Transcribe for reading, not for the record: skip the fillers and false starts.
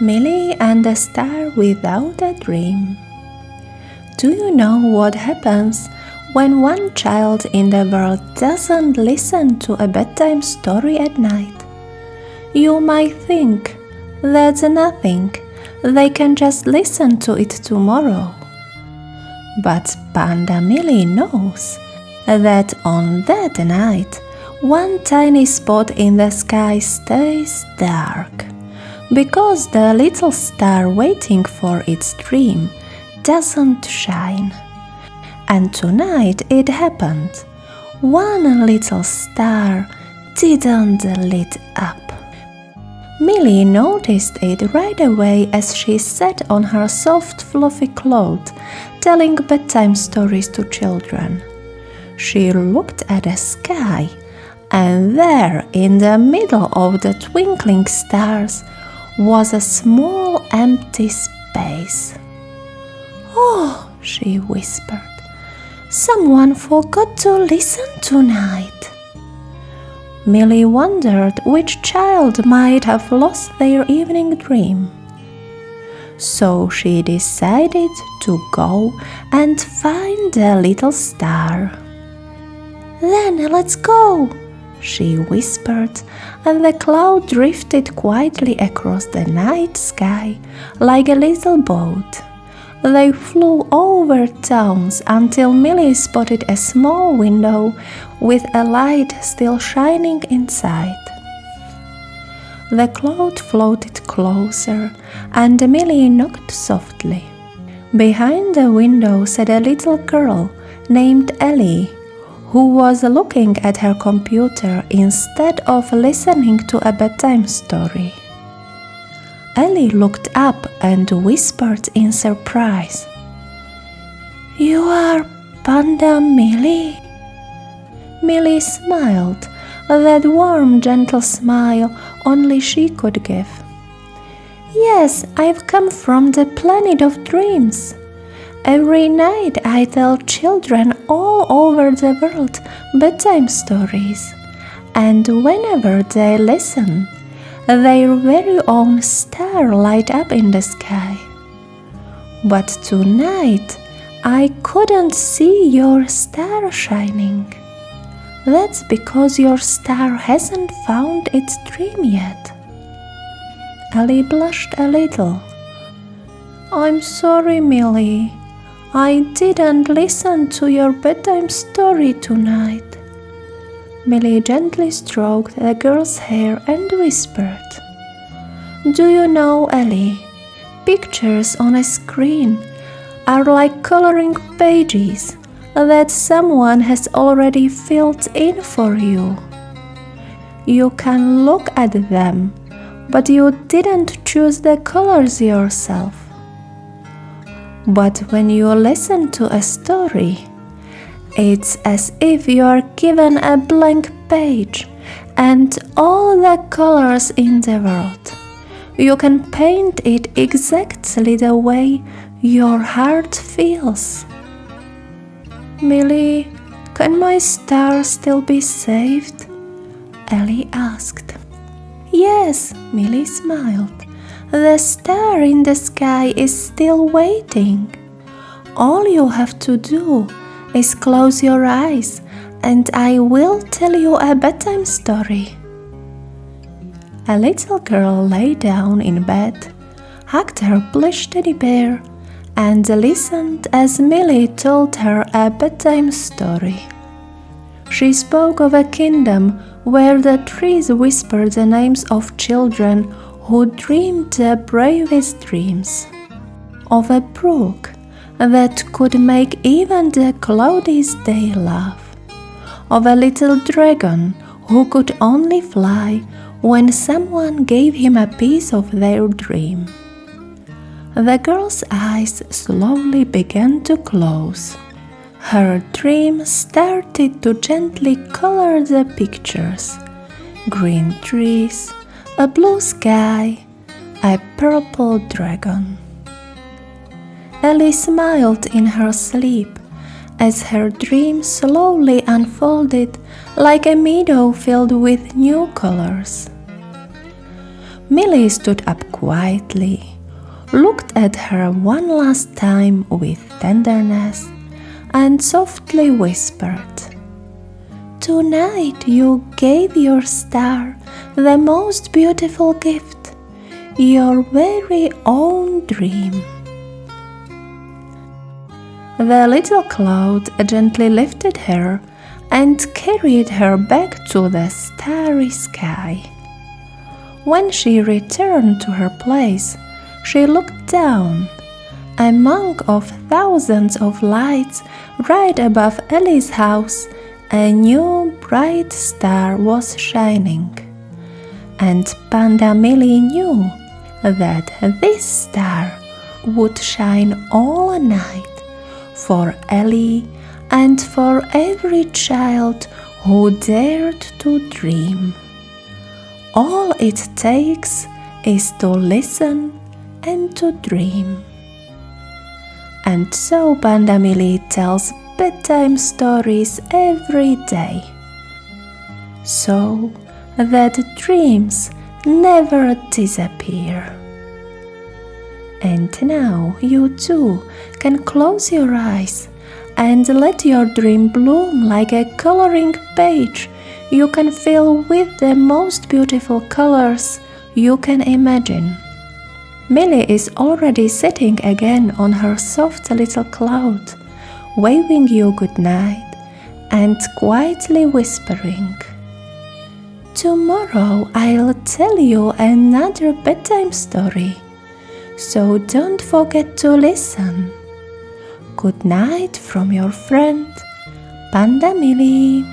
Millie and the Star Without a Dream. Do you know what happens when one child in the world doesn't listen to a bedtime story at night? You might think, that's nothing, they can just listen to it tomorrow. But Panda Millie knows that on that night, one tiny spot in the sky stays dark, because the little star waiting for its dream doesn't shine. And tonight it happened. One little star didn't lit up. Millie noticed it right away as she sat on her soft fluffy cloth, telling bedtime stories to children. She looked at the sky, and there, in the middle of the twinkling stars, was a small empty space. "Oh," she whispered, "someone forgot to listen tonight." Millie wondered which child might have lost their evening dream. So she decided to go and find the little star. "Then let's go," she whispered, and the cloud drifted quietly across the night sky like a little boat. They flew over towns until Millie spotted a small window with a light still shining inside. The cloud floated closer, and Millie knocked softly. Behind the window sat a little girl named Ellie, who was looking at her computer instead of listening to a bedtime story. Ellie looked up and whispered in surprise, "You are Panda Millie?" Millie smiled, that warm, gentle smile only she could give. "Yes, I've come from the planet of dreams. Every night I tell children all over the world bedtime stories, and whenever they listen, their very own star light up in the sky. But tonight I couldn't see your star shining. That's because your star hasn't found its dream yet." Ellie blushed a little. "I'm sorry, Millie. I didn't listen to your bedtime story tonight." Millie gently stroked the girl's hair and whispered, "Do you know, Ellie, pictures on a screen are like coloring pages that someone has already filled in for you. You can look at them, but you didn't choose the colors yourself. But when you listen to a story, it's as if you are given a blank page and all the colors in the world. You can paint it exactly the way your heart feels." "Millie, can my star still be saved?" Ellie asked. "Yes," Millie smiled. "The star in the sky is still waiting. All you have to do is close your eyes, and I will tell you a bedtime story." A little girl lay down in bed, hugged her plush teddy bear, and listened as Millie told her a bedtime story. She spoke of a kingdom where the trees whispered the names of children who dreamed the bravest dreams, of a brook that could make even the cloudiest day laugh, of a little dragon who could only fly when someone gave him a piece of their dream. The girl's eyes slowly began to close. Her dream started to gently color the pictures: green trees, a blue sky, a purple dragon. Ellie smiled in her sleep as her dream slowly unfolded like a meadow filled with new colors. Millie stood up quietly, looked at her one last time with tenderness, and softly whispered, "Tonight you gave your star the most beautiful gift, your very own dream." The little cloud gently lifted her and carried her back to the starry sky. When she returned to her place, she looked down. Among of thousands of lights right above Ellie's house, a new bright star was shining. And Panda Millie knew that this star would shine all night for Ellie and for every child who dared to dream. All it takes is to listen and to dream. And so Panda Millie tells bedtime stories every day, so that dreams never disappear. And now you too can close your eyes and let your dream bloom like a coloring page you can fill with the most beautiful colors you can imagine. Millie is already sitting again on her soft little cloud, waving you good night and quietly whispering, "Tomorrow I'll tell you another bedtime story, so don't forget to listen." Good night from your friend, Panda Millie.